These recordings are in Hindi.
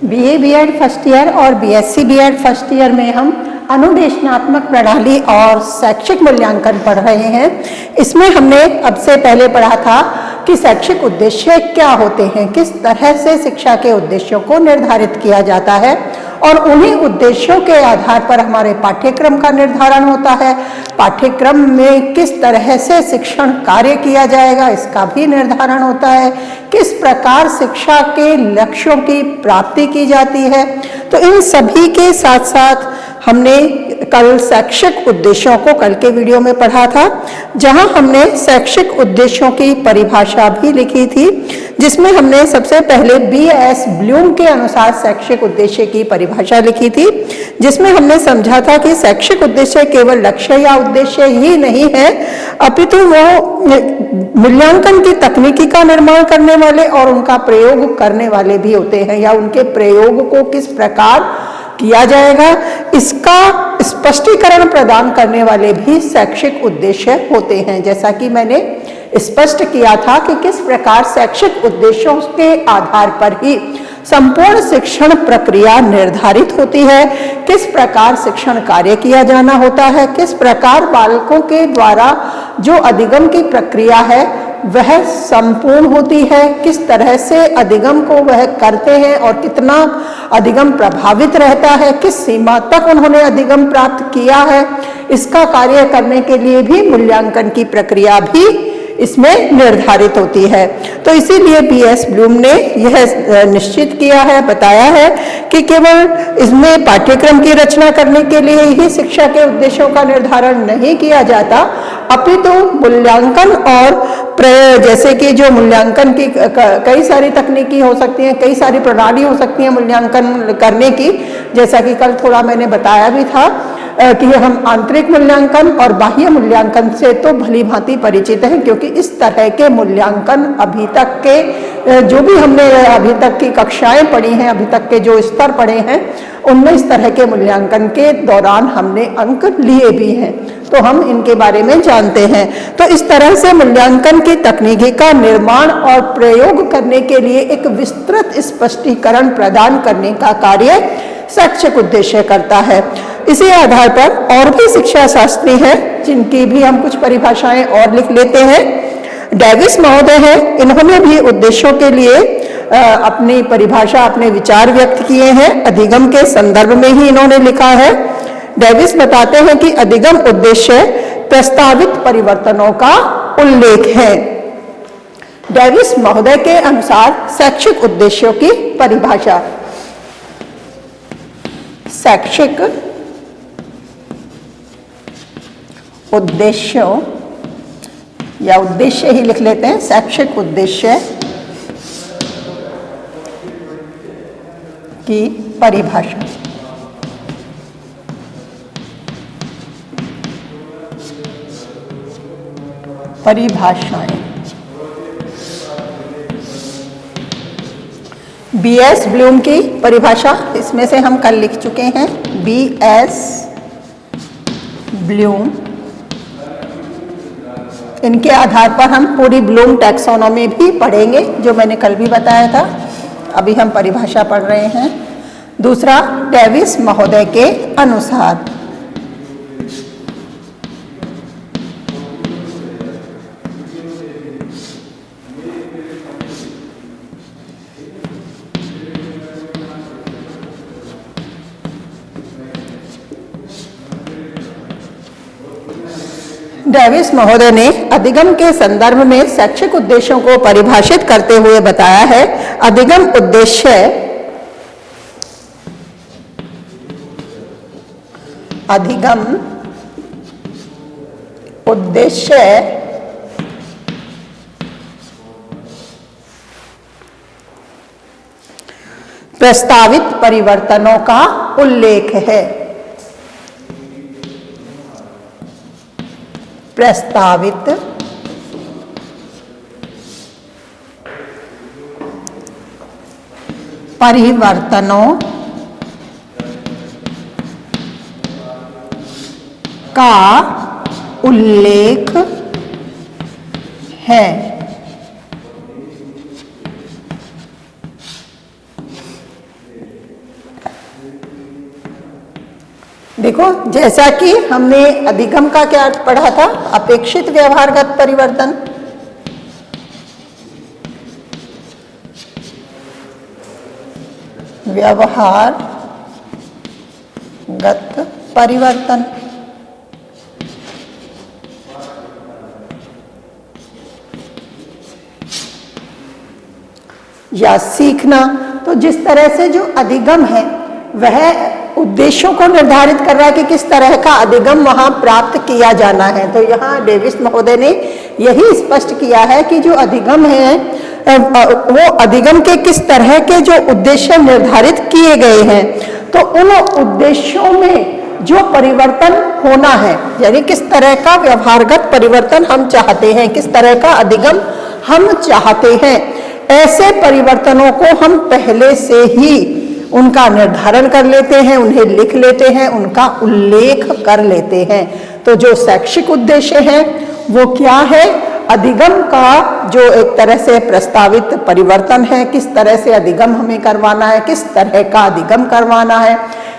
बीए बीएड फर्स्ट ईयर और बीएससी बीएड फर्स्ट ईयर में हम अनुदेशनात्मक प्रणाली और शैक्षिक मूल्यांकन पढ़ रहे हैं। इसमें हमने अब से पहले पढ़ा था कि शैक्षिक उद्देश्य क्या होते हैं, किस तरह से शिक्षा के उद्देश्यों को निर्धारित किया जाता है और उन्हीं उद्देश्यों के आधार पर हमारे पाठ्यक्रम का निर्धारण होता है। पाठ्यक्रम में किस तरह से शिक्षण कार्य किया जाएगा इसका भी निर्धारण होता है, किस प्रकार शिक्षा के लक्ष्यों की प्राप्ति की जाती है। तो इन सभी के साथ साथ हमने कल शैक्षिक उद्देश्यों को कल के वीडियो में पढ़ा था, जहां हमने शैक्षिक उद्देश्यों की परिभाषा भी लिखी थी, जिसमें हमने सबसे पहले बीएस ब्लूम के अनुसार शैक्षिक उद्देश्य की परिभाषा लिखी थी, जिसमें हमने समझा था कि शैक्षिक उद्देश्य केवल लक्ष्य या उद्देश्य ही नहीं है, अपितु वो मूल्यांकन की तकनीकी का निर्माण करने वाले और उनका प्रयोग करने वाले भी होते हैं, या उनके प्रयोग को किस प्रकार किया जाएगा इसका स्पष्टीकरण प्रदान करने वाले भी शैक्षिक उद्देश्य होते हैं। जैसा कि मैंने स्पष्ट किया था कि किस प्रकार शैक्षिक उद्देश्यों के आधार पर ही संपूर्ण शिक्षण प्रक्रिया निर्धारित होती है, किस प्रकार शिक्षण कार्य किया जाना होता है, किस प्रकार बालकों के द्वारा जो अधिगम की प्रक्रिया है वह संपूर्ण होती है, किस तरह से अधिगम को वह करते हैं और कितना अधिगम प्रभावित रहता है, किस सीमा तक उन्होंने अधिगम प्राप्त किया है, इसका कार्य करने के लिए भी मूल्यांकन की प्रक्रिया भी इसमें निर्धारित होती है। तो इसीलिए बीएस ब्लूम ने यह निश्चित किया है, बताया है कि केवल इसमें पाठ्यक्रम की रचना करने के लिए ही शिक्षा के उद्देश्यों का निर्धारण नहीं किया जाता, अपितु मूल्यांकन और जैसे कि जो मूल्यांकन की कई सारी तकनीकी हो सकती हैं, कई सारी प्रणाली हो सकती है मूल्यांकन करने की, जैसा कि कल थोड़ा मैंने बताया भी था कि हम आंतरिक मूल्यांकन और बाह्य मूल्यांकन से तो भली भांति परिचित हैं, क्योंकि इस तरह के मूल्यांकन अभी तक के जो भी हमने अभी तक की कक्षाएं पढ़ी हैं, अभी तक के जो स्तर पढ़े हैं, उनमें इस तरह के मूल्यांकन के दौरान हमने अंक लिए भी हैं, तो हम इनके बारे में जानते हैं। तो इस तरह से मूल्यांकन की तकनीकी का निर्माण और प्रयोग करने के लिए एक विस्तृत स्पष्टीकरण प्रदान करने का कार्य शैक्षिक उद्देश्य करता है। इसी आधार पर और भी शिक्षा शास्त्री हैं जिनकी भी हम कुछ परिभाषाएं और लिख लेते हैं। डेविस महोदय हैं, इन्होंने भी उद्देश्यों के लिए अपनी परिभाषा, अपने विचार व्यक्त किए हैं, अधिगम के संदर्भ में ही इन्होंने लिखा है। डेविस बताते हैं कि अधिगम उद्देश्य प्रस्तावित परिवर्तनों का उल्लेख है। डेविस महोदय के अनुसार शैक्षिक उद्देश्यों की परिभाषा, शैक्षिक उद्देश्यों या उद्देश्य ही लिख लेते हैं, शैक्षिक उद्देश्य की परिभाषा। परिभाषाएं बीएस ब्लूम की परिभाषा, इसमें से हम कल लिख चुके हैं। बीएस ब्लूम, इनके आधार पर हम पूरी ब्लूम टैक्सोनॉमी भी पढ़ेंगे, जो मैंने कल भी बताया था। अभी हम परिभाषा पढ़ रहे हैं। दूसरा, डेविस महोदय के अनुसार डेविस महोदय ने अधिगम के संदर्भ में शैक्षिक उद्देश्यों को परिभाषित करते हुए बताया है, अधिगम उद्देश्य प्रस्तावित परिवर्तनों का उल्लेख है। प्रस्तावित परिवर्तनों का उल्लेख है। देखो, जैसा कि हमने अधिगम का क्या अर्थ पढ़ा था, अपेक्षित व्यवहारगत परिवर्तन। व्यवहारगत परिवर्तन या सीखना। तो जिस तरह से जो अधिगम है वह उद्देश्यों को निर्धारित कर रहा है कि किस तरह का अधिगम वहां प्राप्त किया जाना है। तो यहाँ डेविस महोदय ने यही स्पष्ट किया है कि जो अधिगम है वो अधिगम के किस तरह के जो उद्देश्य निर्धारित किए गए हैं, तो उन उद्देश्यों में जो परिवर्तन होना है, यानी किस तरह का व्यवहारगत परिवर्तन हम चाहते हैं, किस तरह का अधिगम हम चाहते हैं, ऐसे परिवर्तनों को हम पहले से ही उनका निर्धारण कर लेते हैं, उन्हें लिख लेते हैं, उनका उल्लेख कर लेते हैं। तो जो शैक्षिक उद्देश्य है वो क्या है? अधिगम का जो एक तरह से प्रस्तावित परिवर्तन है, किस तरह से अधिगम हमें करवाना है, किस तरह का अधिगम करवाना है,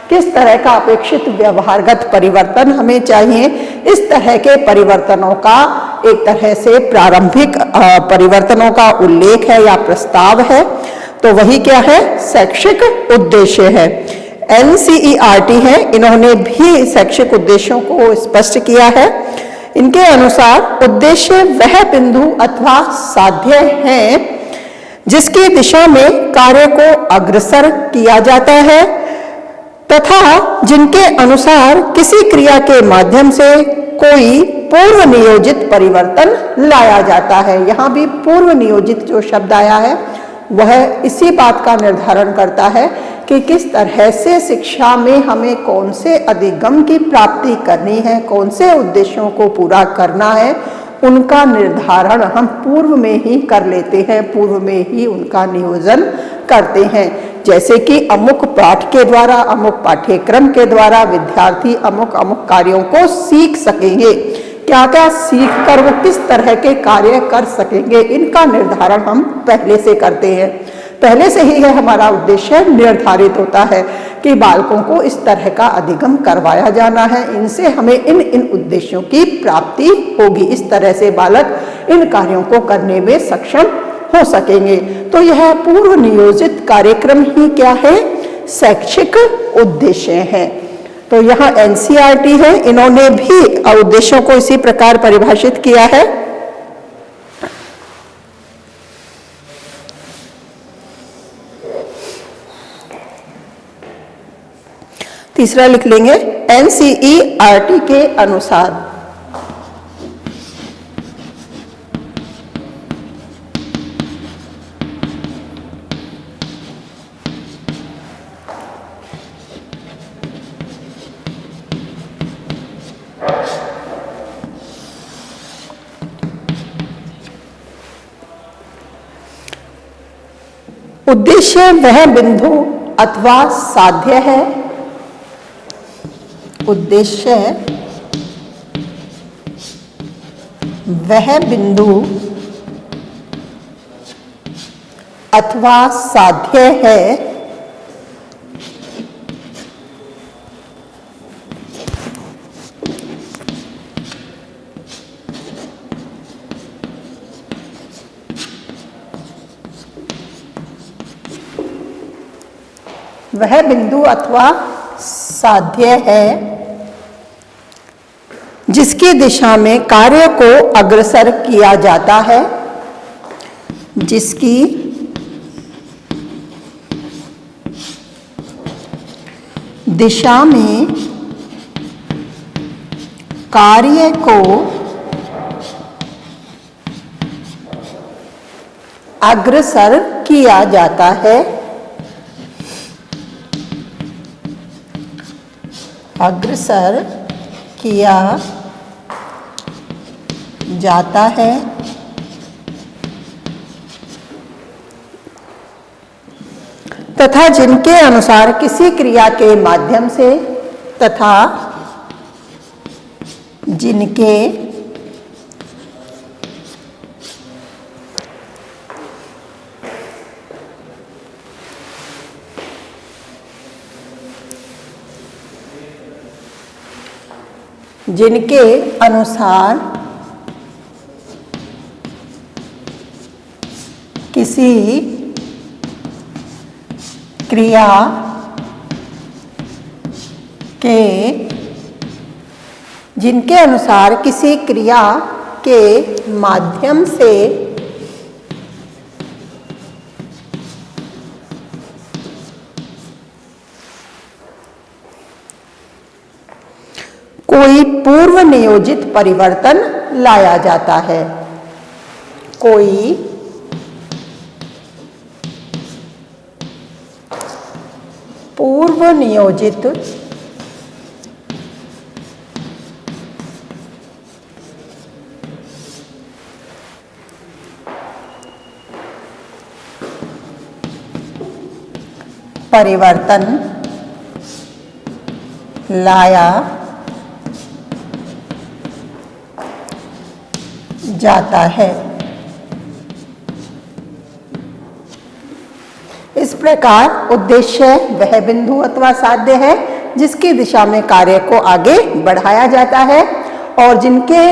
किस तरह का अपेक्षित व्यवहारगत परिवर्तन हमें चाहिए, इस तरह के परिवर्तनों का एक तरह से प्रारंभिक परिवर्तनों का उल्लेख है या प्रस्ताव है। तो वही क्या है? शैक्षिक उद्देश्य है। NCERT है, इन्होंने भी शैक्षिक उद्देश्यों को स्पष्ट किया है। इनके अनुसार उद्देश्य वह बिंदु अथवा साध्य है जिसकी दिशा में कार्य को अग्रसर किया जाता है तथा जिनके अनुसार किसी क्रिया के माध्यम से कोई पूर्व नियोजित परिवर्तन लाया जाता है। यहाँ भी पूर्व नियोजित जो शब्द आया है वह इसी बात का निर्धारण करता है कि किस तरह से शिक्षा में हमें कौन से अधिगम की प्राप्ति करनी है, कौन से उद्देश्यों को पूरा करना है, उनका निर्धारण हम पूर्व में ही कर लेते हैं, पूर्व में ही उनका नियोजन करते हैं। जैसे कि अमुक पाठ के द्वारा, अमुक पाठ्यक्रम के द्वारा विद्यार्थी अमुक अमुक कार्यों को सीख सकेंगे, क्या क्या सीख कर वो किस तरह के कार्य कर सकेंगे, इनका निर्धारण हम पहले से करते हैं। पहले से ही है हमारा उद्देश्य निर्धारित होता है कि बालकों को इस तरह का अधिगम करवाया जाना है, इनसे हमें इन उद्देश्यों की प्राप्ति होगी, इस तरह से बालक इन कार्यों को करने में सक्षम हो सकेंगे। तो यह पूर्व नियोजित कार्यक्रम ही क्या है? शैक्षिक उद्देश्य है। तो यहाँ NCERT है, इन्होंने भी उद्देश्यों को इसी प्रकार परिभाषित किया है। तीसरा लिख लेंगे, NCERT के अनुसार उद्देश्य वह बिंदु अथवा साध्य है, उद्देश्य वह बिंदु अथवा साध्य है वह बिंदु अथवा साध्य है जिसकी दिशा में कार्य को अग्रसर किया जाता है, जिसकी दिशा में कार्य को अग्रसर किया जाता है, अग्रसर किया जाता है तथा जिनके अनुसार किसी क्रिया के माध्यम से तथा जिनके जिनके अनुसार किसी क्रिया के जिनके अनुसार किसी क्रिया के माध्यम से कोई पूर्व नियोजित परिवर्तन लाया जाता है। कोई पूर्व नियोजित परिवर्तन लाया जाता है। इस प्रकार उद्देश्य वह बिंदु अथवा साध्य है जिसकी दिशा में कार्य को आगे बढ़ाया जाता है और जिनके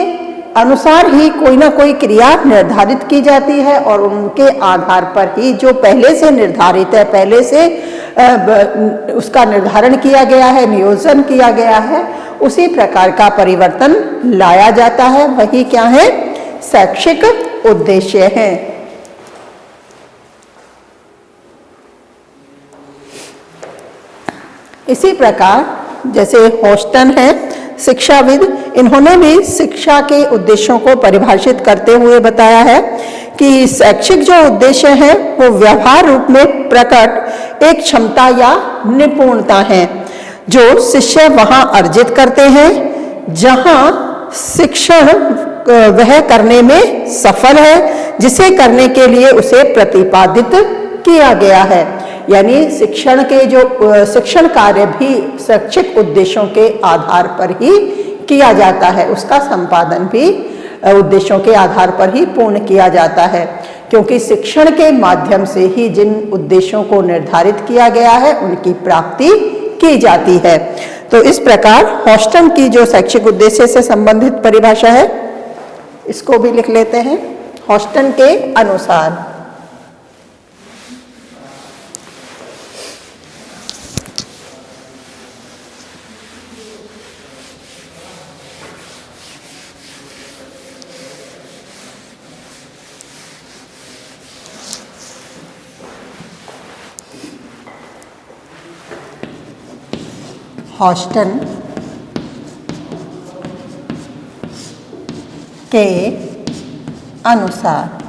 अनुसार ही कोई ना कोई क्रिया निर्धारित की जाती है और उनके आधार पर ही जो पहले से निर्धारित है, पहले से उसका निर्धारण किया गया है, नियोजन किया गया है, उसी प्रकार का परिवर्तन लाया जाता है। वही क्या है? शैक्षिक उद्देश्य है। इसी प्रकार जैसे हॉस्टन है शिक्षाविद, इन्होंने भी शिक्षा के उद्देश्यों को परिभाषित करते हुए बताया है कि शैक्षिक जो उद्देश्य है वो व्यवहार रूप में प्रकट एक क्षमता या निपुणता है जो शिष्य वहां अर्जित करते हैं जहां शिक्षण वह करने में सफल है जिसे करने के लिए उसे प्रतिपादित किया गया है। यानी शिक्षण के जो शिक्षण कार्य भी शैक्षिक उद्देश्यों के आधार पर ही किया जाता है, उसका संपादन भी उद्देश्यों के आधार पर ही पूर्ण किया जाता है, क्योंकि शिक्षण के माध्यम से ही जिन उद्देश्यों को निर्धारित किया गया है उनकी प्राप्ति की जाती है। तो इस प्रकार हॉस्टन की जो शैक्षिक उद्देश्य से संबंधित परिभाषा है इसको भी लिख लेते हैं। हॉस्टन के अनुसार हॉस्टन के अनुसार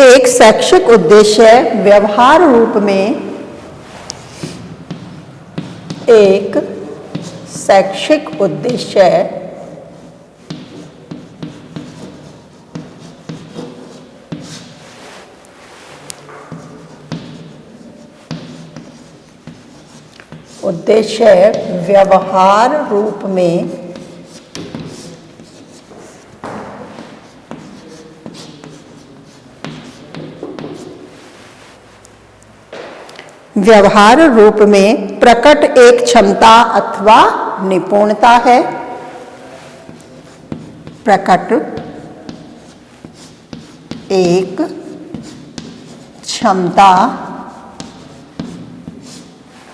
एक शैक्षिक उद्देश्य व्यवहार रूप में एक शैक्षिक उद्देश्य व्यवहार रूप में प्रकट एक क्षमता अथवा निपुणता है। प्रकट एक क्षमता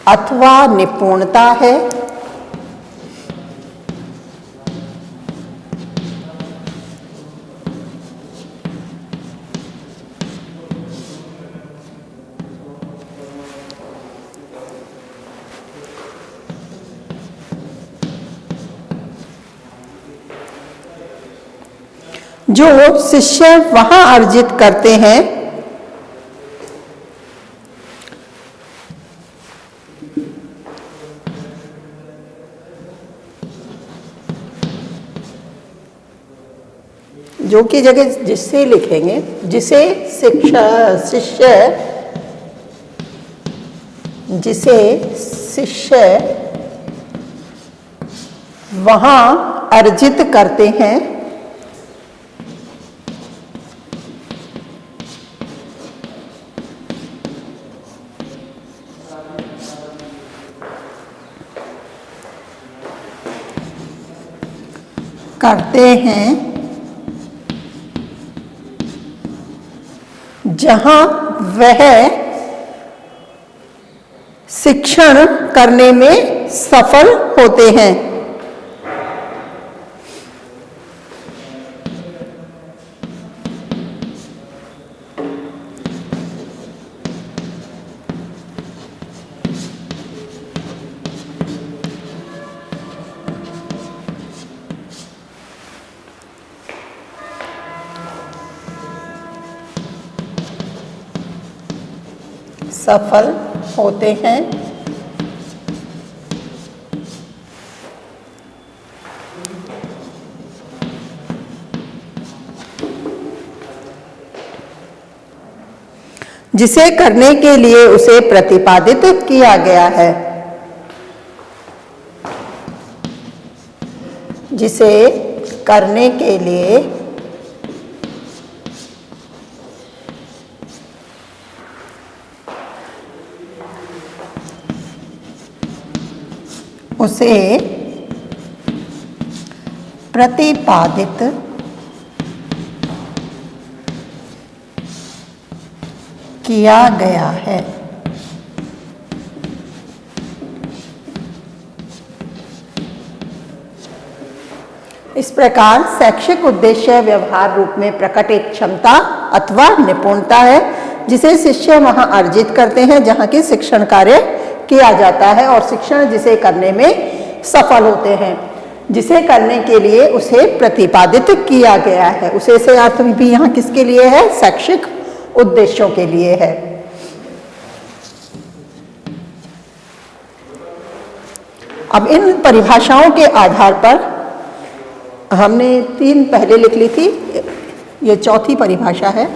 अथवा निपुणता है जो शिष्य वहां अर्जित करते हैं जो की जगह जिससे लिखेंगे, जिसे शिष्य वहां अर्जित करते हैं करते हैं जहां वह शिक्षण करने में सफल होते हैं। सफल होते हैं जिसे करने के लिए उसे प्रतिपादित किया गया है। जिसे करने के लिए उसे प्रतिपादित किया गया है। इस प्रकार शैक्षिक उद्देश्य व्यवहार रूप में प्रकट एक क्षमता अथवा निपुणता है जिसे शिष्य वहां अर्जित करते हैं जहां की शिक्षण कार्य किया जाता है और शिक्षण जिसे करने में सफल होते हैं। जिसे करने के लिए उसे प्रतिपादित किया गया है। उसे से अर्थ भी यहाँ किसके लिए है? शैक्षिक उद्देश्यों के लिए है। अब इन परिभाषाओं के आधार पर हमने 3 पहले लिख ली थी, ये चौथी परिभाषा है।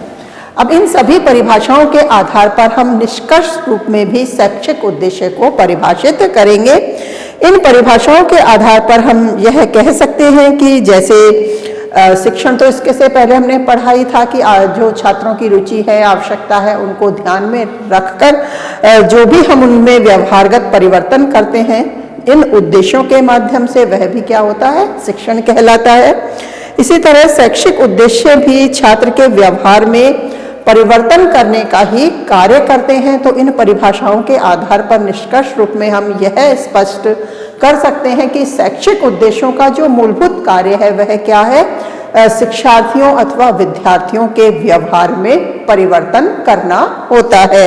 अब इन सभी परिभाषाओं के आधार पर हम निष्कर्ष रूप में भी शैक्षिक उद्देश्य को परिभाषित करेंगे। इन परिभाषाओं के आधार पर हम यह कह सकते हैं कि जैसे शिक्षण तो इसके से पहले हमने पढ़ा ही था कि जो छात्रों की रुचि है, आवश्यकता है, उनको ध्यान में रखकर जो भी हम उनमें व्यवहारगत परिवर्तन करते हैं इन उद्देश्यों के माध्यम से वह भी क्या होता है? शिक्षण कहलाता है। इसी तरह शैक्षिक उद्देश्य भी छात्र के व्यवहार में परिवर्तन करने का ही कार्य करते हैं। तो इन परिभाषाओं के आधार पर निष्कर्ष रूप में हम यह स्पष्ट कर सकते हैं कि शैक्षिक उद्देश्यों का जो मूलभूत कार्य है वह क्या है? शिक्षार्थियों अथवा विद्यार्थियों के व्यवहार में परिवर्तन करना होता है।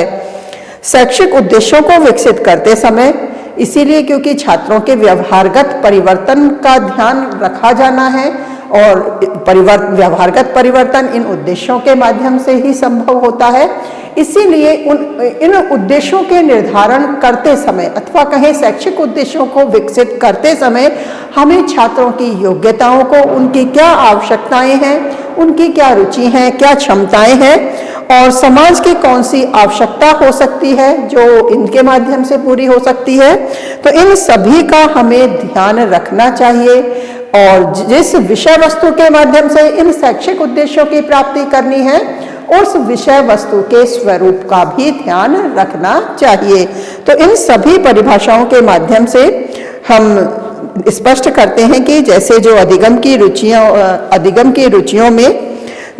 शैक्षिक उद्देश्यों को विकसित करते समय इसीलिए क्योंकि छात्रों के व्यवहारगत परिवर्तन का ध्यान रखा जाना है और व्यवहारगत परिवर्तन इन उद्देश्यों के माध्यम से ही संभव होता है। इसीलिए इन उद्देश्यों के निर्धारण करते समय अथवा कहें शैक्षिक उद्देश्यों को विकसित करते समय हमें छात्रों की योग्यताओं को, उनकी क्या आवश्यकताएं हैं, उनकी क्या रुचि हैं, क्या क्षमताएं हैं और समाज की कौन सी आवश्यकता हो सकती है जो इनके माध्यम से पूरी हो सकती है, तो इन सभी का हमें ध्यान रखना चाहिए। और जिस विषय वस्तु के माध्यम से इन शैक्षिक उद्देश्यों की प्राप्ति करनी है उस विषय वस्तु के स्वरूप का भी ध्यान रखना चाहिए। तो इन सभी परिभाषाओं के माध्यम से हम स्पष्ट करते हैं कि जैसे जो अधिगम की रुचियों में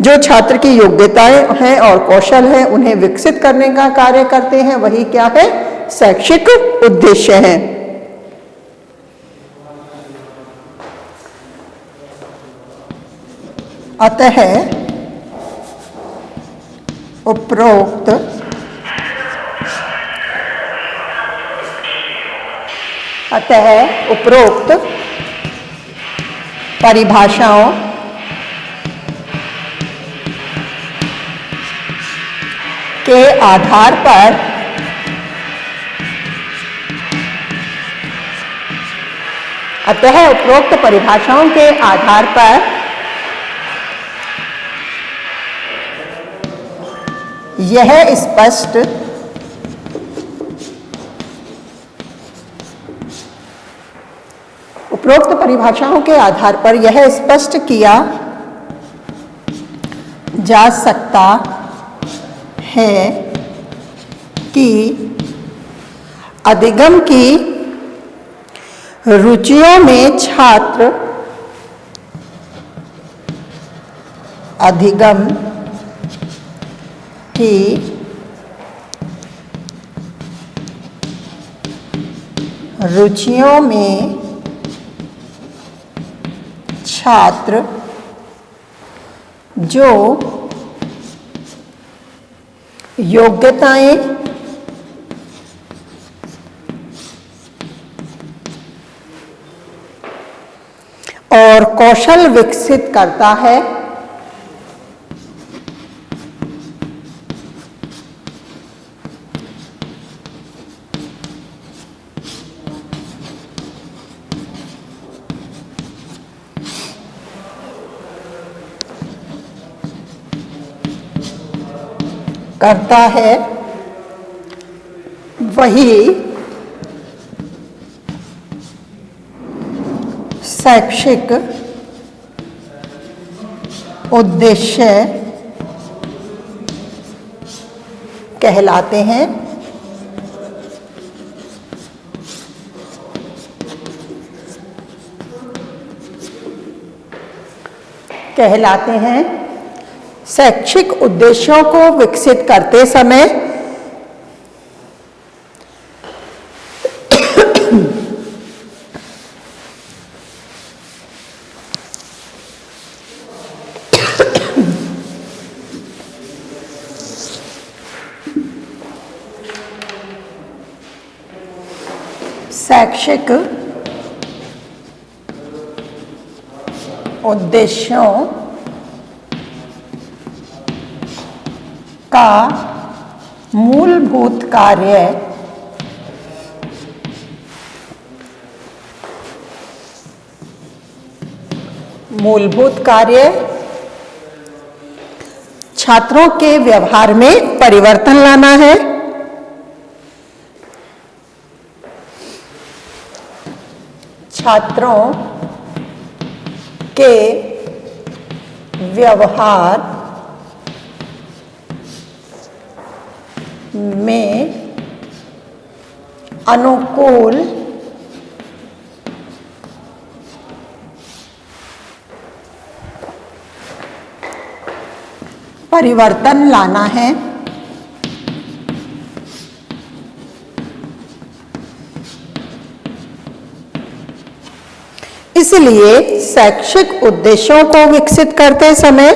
जो छात्र की योग्यताएं हैं और कौशल हैं उन्हें विकसित करने का कार्य करते हैं वही क्या है? शैक्षिक उद्देश्य है। अतः उपरोक्त परिभाषाओं के आधार पर उपरोक्त परिभाषाओं के आधार पर यह स्पष्ट उपरोक्त परिभाषाओं के आधार पर यह स्पष्ट किया जा सकता है कि अधिगम की रुचियों में छात्र अधिगम की रुचियों में छात्र जो योग्यताएं और कौशल विकसित करता है, वही शैक्षिक उद्देश्य कहलाते हैं। शैक्षिक उद्देश्यों को विकसित करते समय शैक्षिक उद्देश्यों का मूलभूत कार्य छात्रों के व्यवहार में परिवर्तन लाना है। छात्रों के व्यवहार में अनुकूल परिवर्तन लाना है। इसलिए शैक्षिक उद्देश्यों को विकसित करते समय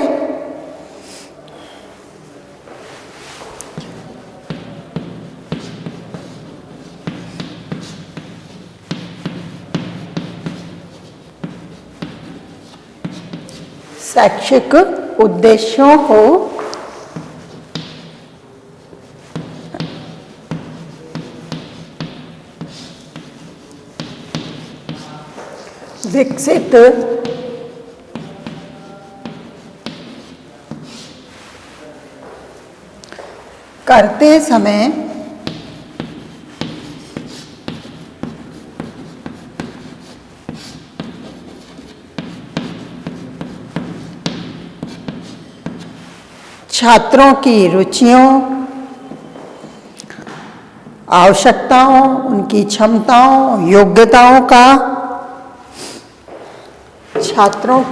शैक्षिक उद्देश्यों को विकसित करते समय छात्रों की रुचियों, आवश्यकताओं, उनकी क्षमताओं, योग्यताओं का छात्रों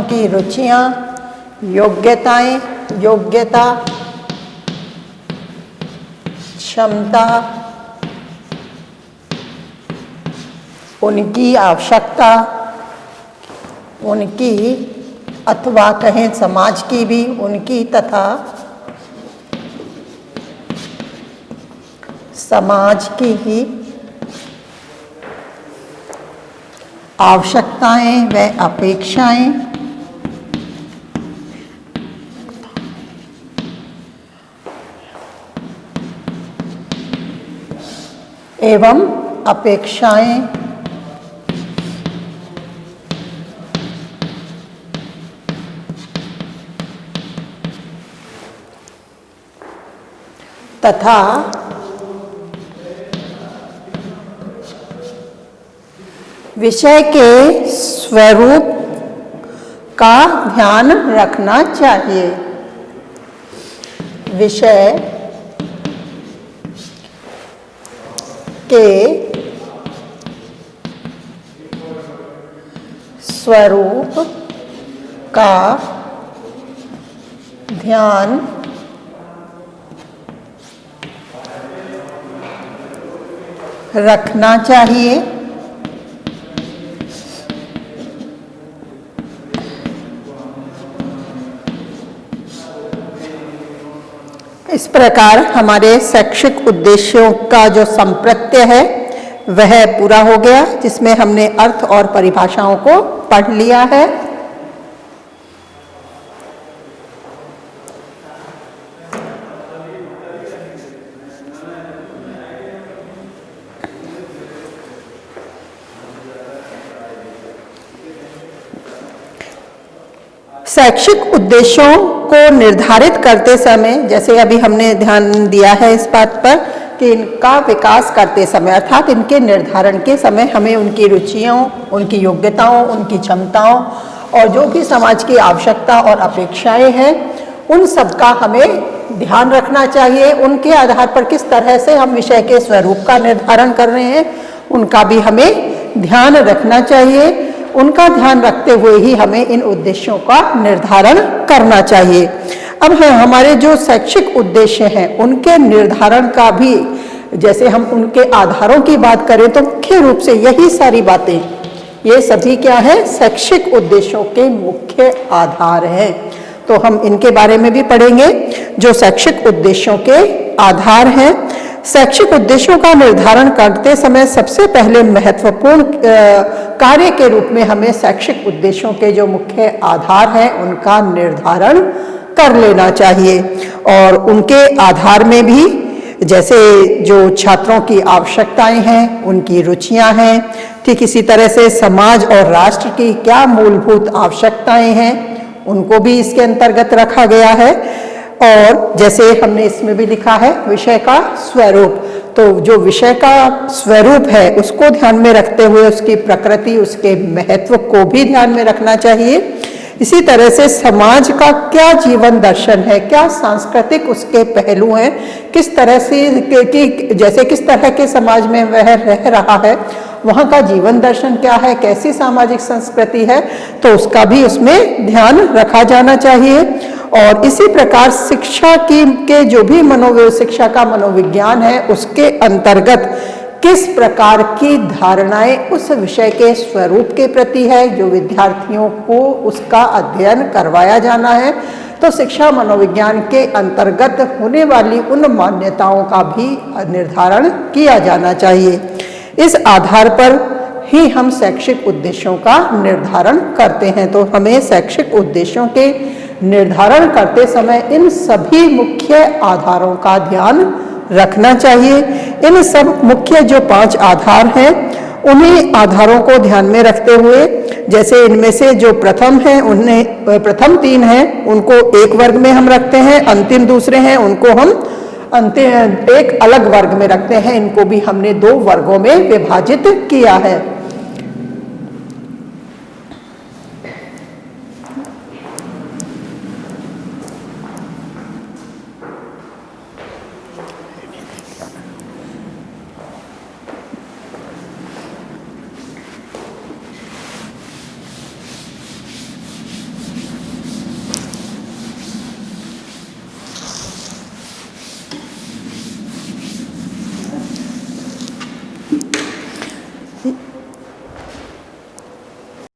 की रुचियां, योग्यता, क्षमता, उनकी आवश्यकता, उनकी अथवा कहें समाज की भी उनकी तथा समाज की ही आवश्यकताएं व अपेक्षाएं एवं अपेक्षाएं तथा विषय के स्वरूप का ध्यान रखना चाहिए। विषय के स्वरूप का ध्यान रखना चाहिए। इस प्रकार हमारे शैक्षिक उद्देश्यों का जो संप्रत्यय है वह पूरा हो गया, जिसमें हमने अर्थ और परिभाषाओं को पढ़ लिया है। शैक्षिक उद्देश्यों को निर्धारित करते समय, जैसे अभी हमने ध्यान दिया है इस बात पर कि इनका विकास करते समय अर्थात इनके निर्धारण के समय हमें उनकी रुचियों, उनकी योग्यताओं, उनकी क्षमताओं और जो भी समाज की आवश्यकता और अपेक्षाएं हैं उन सब का हमें ध्यान रखना चाहिए। उनके आधार पर किस तरह से हम विषय के स्वरूप का निर्धारण कर रहे हैं उनका भी हमें ध्यान रखना चाहिए। उनका ध्यान रखते हुए ही हमें इन उद्देश्यों का निर्धारण करना चाहिए। अब हमारे जो शैक्षिक उद्देश्य हैं उनके निर्धारण का भी, जैसे हम उनके आधारों की बात करें तो मुख्य रूप से यही सारी बातें, ये सभी क्या है, शैक्षिक उद्देश्यों के मुख्य आधार हैं। तो हम इनके बारे में भी पढ़ेंगे जो शैक्षिक उद्देश्यों के आधार हैं। शैक्षिक उद्देश्यों का निर्धारण करते समय सबसे पहले महत्वपूर्ण कार्य के रूप में हमें शैक्षिक उद्देश्यों के जो मुख्य आधार हैं उनका निर्धारण कर लेना चाहिए। और उनके आधार में भी जैसे जो छात्रों की आवश्यकताएं हैं, उनकी रुचियां हैं, ठीक इसी तरह से समाज और राष्ट्र की क्या मूलभूत आवश्यकताएं हैं उनको भी इसके अंतर्गत रखा गया है। और जैसे हमने इसमें भी लिखा है विषय का स्वरूप, तो जो विषय का स्वरूप है उसको ध्यान में रखते हुए उसकी प्रकृति, उसके महत्व को भी ध्यान में रखना चाहिए। इसी तरह से समाज का क्या जीवन दर्शन है, क्या सांस्कृतिक उसके पहलू हैं, किस तरह से कि जैसे किस तरह के समाज में वह रह रहा है, वहाँ का जीवन दर्शन क्या है, कैसी सामाजिक संस्कृति है, तो उसका भी उसमें ध्यान रखा जाना चाहिए। और इसी प्रकार शिक्षा के जो भी शिक्षा का मनोविज्ञान है उसके अंतर्गत किस प्रकार की धारणाएं उस विषय के स्वरूप के प्रति है जो विद्यार्थियों को उसका अध्ययन करवाया जाना है, तो शिक्षा मनोविज्ञान के अंतर्गत होने वाली उन मान्यताओं का भी निर्धारण किया जाना चाहिए। इस आधार पर ही हम शैक्षिक उद्देश्यों का निर्धारण करते हैं। तो हमें शैक्षिक उद्देश्यों के निर्धारण करते समय इन सभी मुख्य आधारों का ध्यान रखना चाहिए। इन सब मुख्य जो 5 आधार हैं उन्हीं आधारों को ध्यान में रखते हुए, जैसे इनमें से जो प्रथम है उन्हें प्रथम 3 हैं उनको एक वर्ग में हम रखते हैं, अंतिम दूसरे हैं उनको हम एक अलग वर्ग में रखते हैं। इनको भी हमने 2 वर्गों में विभाजित किया है।